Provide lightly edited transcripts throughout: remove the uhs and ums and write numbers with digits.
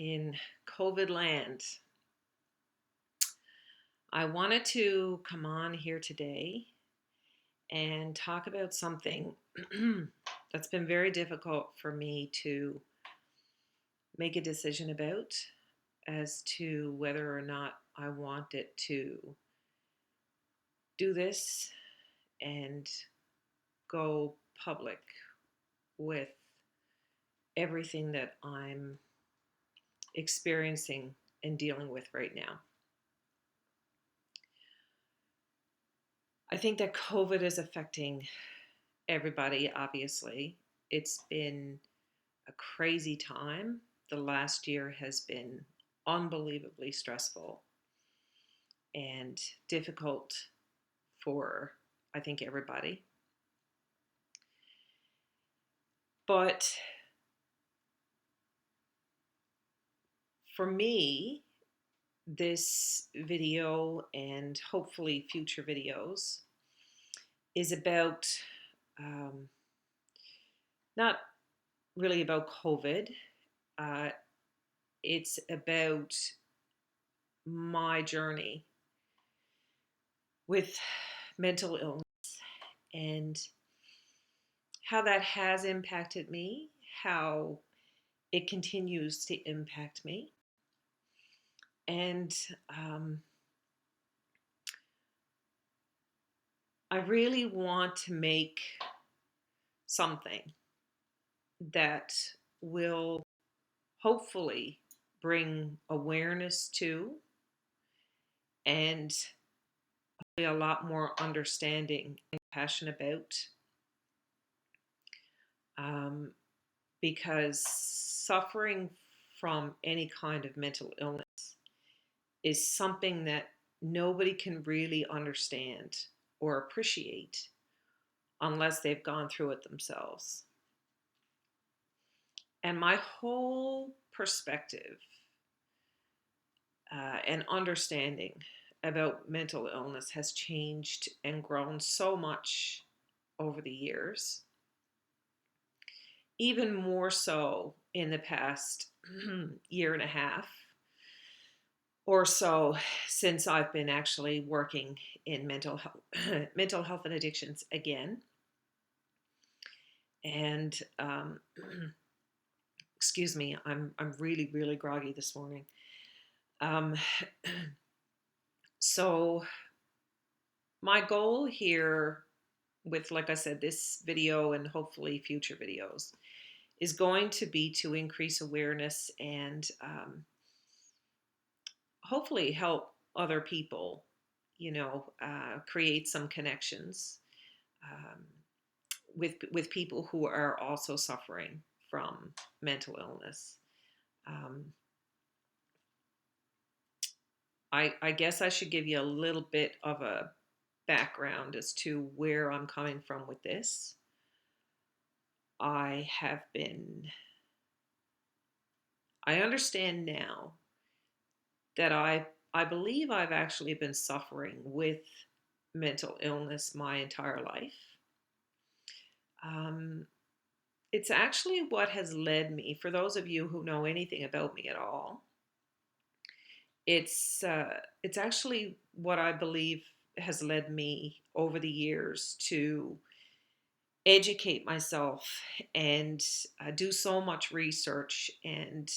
in COVID land. I wanted to come on here today and talk about something that's been very difficult for me to make a decision about as to whether or not I wanted to do this and go public with everything that I'm experiencing and dealing with right now. I think that COVID is affecting everybody, obviously. It's been a crazy time. The last year has been unbelievably stressful and difficult for, I think, everybody. But for me, this video and hopefully future videos is about not really about COVID. Uh, it's about my journey with mental illness and how that has impacted me, how it continues to impact me. And I really want to make something that will hopefully bring awareness to and a lot more understanding and passion about, because suffering from any kind of mental illness is something that nobody can really understand or appreciate unless they've gone through it themselves. And my whole perspective and understanding about mental illness has changed and grown so much over the years, even more so in the past year and a half or so since I've been actually working in mental health and addictions again. And excuse me, I'm really groggy this morning. So my goal here with, like I said, this video and hopefully future videos is going to be to increase awareness and hopefully help other people, create some connections with people who are also suffering from mental illness. I guess I should give you a little bit of a background as to where I'm coming from with this. I understand now that I believe I've actually been suffering with mental illness my entire life. It's actually what has led me, for those of you who know anything about me at all, it's actually what I believe has led me over the years to educate myself and do so much research and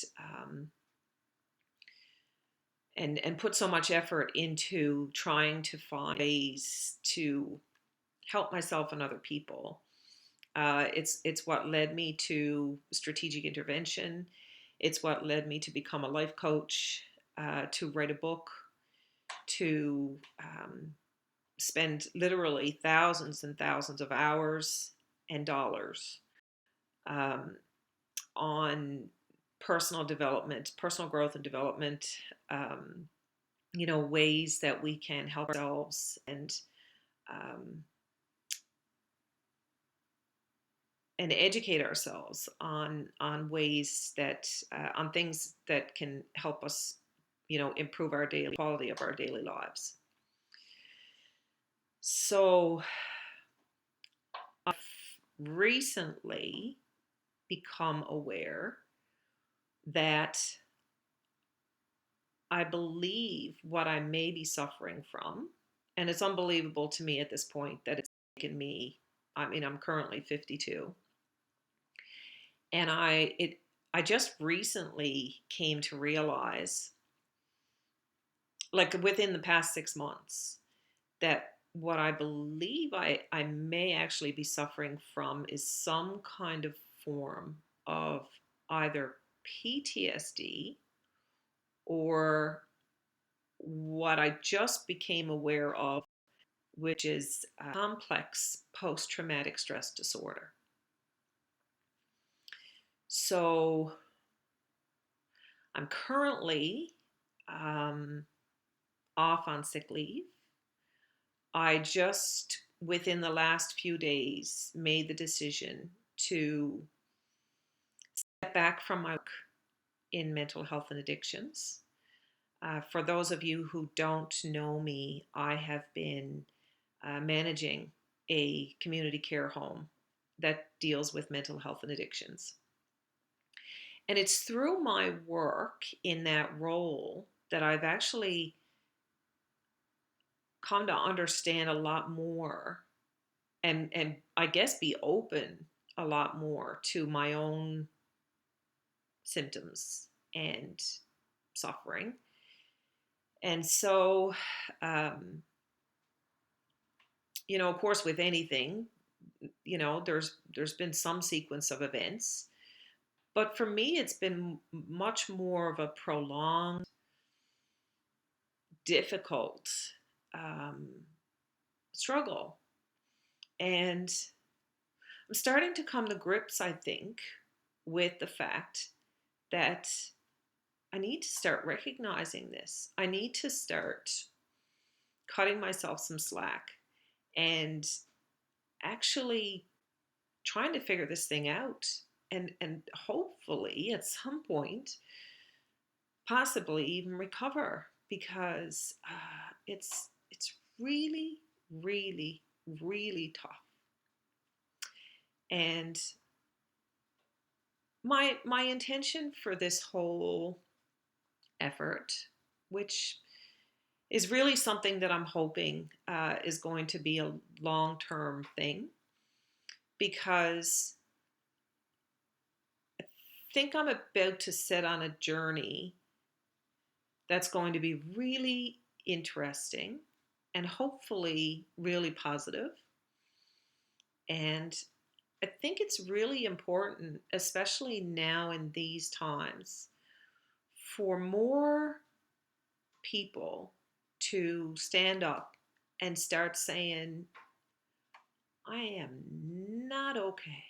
put so much effort into trying to find ways to help myself and other people. It's what led me to strategic intervention. It's what led me to become a life coach, to write a book, to spend literally thousands and thousands of hours and dollars on personal development, personal growth and development, ways that we can help ourselves and educate ourselves on ways that on things that can help us, improve our daily quality of our daily lives. So I've recently become aware that I believe what I may be suffering from, and it's unbelievable to me at this point that it's taken me, I mean, I'm currently 52, and I just recently came to realize, like within the past 6 months, that what I believe I may actually be suffering from is some kind of form of either PTSD or what I just became aware of, which is complex post traumatic stress disorder. So I'm currently off on sick leave. I just, within the last few days, made the decision to step back from my work in mental health and addictions. For those of you who don't know me, I have been managing a community care home that deals with mental health and addictions. And it's through my work in that role that I've actually come to understand a lot more and I guess be open a lot more to my own symptoms and suffering. And so, um, of course, with anything, there's been some sequence of events, but for me, it's been much more of a prolonged, difficult um, struggle. And I'm starting to come to grips, I think, with the fact that I need to start recognizing this. I need to start cutting myself some slack and actually trying to figure this thing out and hopefully at some point possibly even recover, because it's really really really tough. And my intention for this whole effort, which is really something that I'm hoping is going to be a long-term thing, because I think I'm about to set on a journey that's going to be really interesting and hopefully really positive. And I think it's really important, especially now in these times, for more people to stand up and start saying, I am not okay.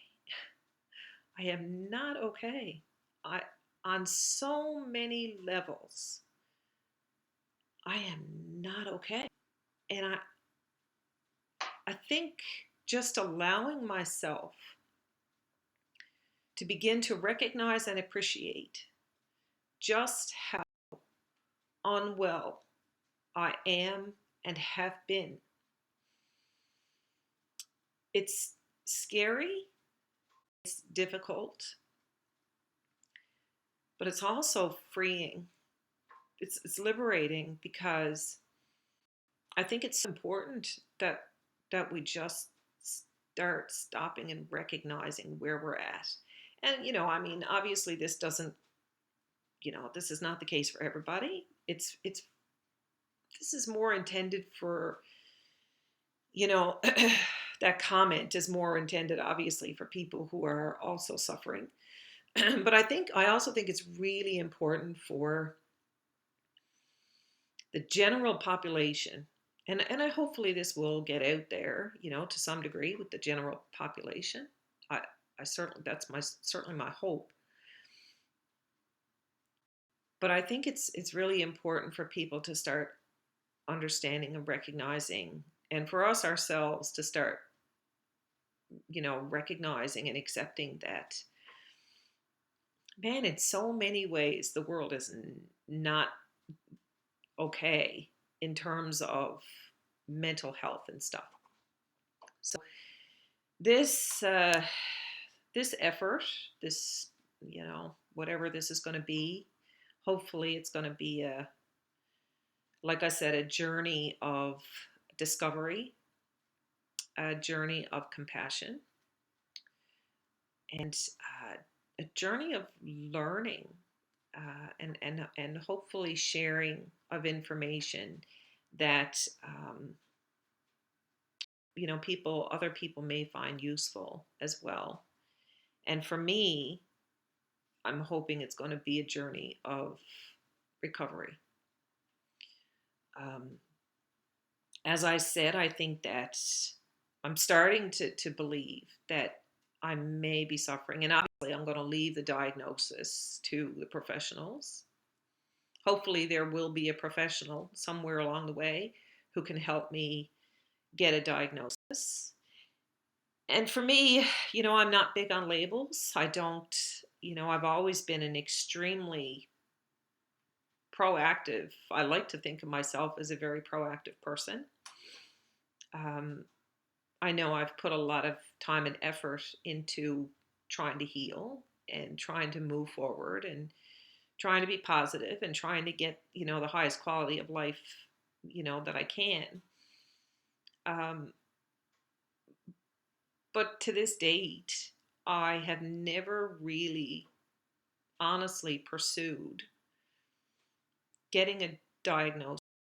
I am not okay. I, on so many levels, I am not okay. And I think just allowing myself to begin to recognize and appreciate just how unwell I am and have been. It's scary, it's difficult, but it's also freeing. It's liberating, because I think it's important that we just start stopping and recognizing where we're at. And I mean, obviously this doesn't, this is not the case for everybody. It's this is more intended for, you know, that comment is more intended obviously for people who are also suffering. But I also think it's really important for the general population, and hopefully this will get out there, to some degree with the general population. I, I certainly, that's certainly my hope. But I think it's really important for people to start understanding and recognizing, and for us ourselves to start, recognizing and accepting that, man, in so many ways, the world is not okay in terms of mental health and stuff. So this this effort, this whatever this is going to be, hopefully it's going to be like I said, a journey of discovery, a journey of compassion, and a journey of learning, and hopefully sharing of information that other people may find useful as well. And for me, I'm hoping it's going to be a journey of recovery. Um, as I said, I think that I'm starting to believe that I may be suffering. And obviously, I'm going to leave the diagnosis to the professionals. Hopefully, there will be a professional somewhere along the way who can help me get a diagnosis. And for me, I'm not big on labels. I don't, I've always been an extremely proactive, I like to think of myself as a very proactive person. Um, I know I've put a lot of time and effort into trying to heal and trying to move forward and trying to be positive and trying to get, the highest quality of life, that I can. Um, but to this date, I have never really honestly pursued getting a diagnosis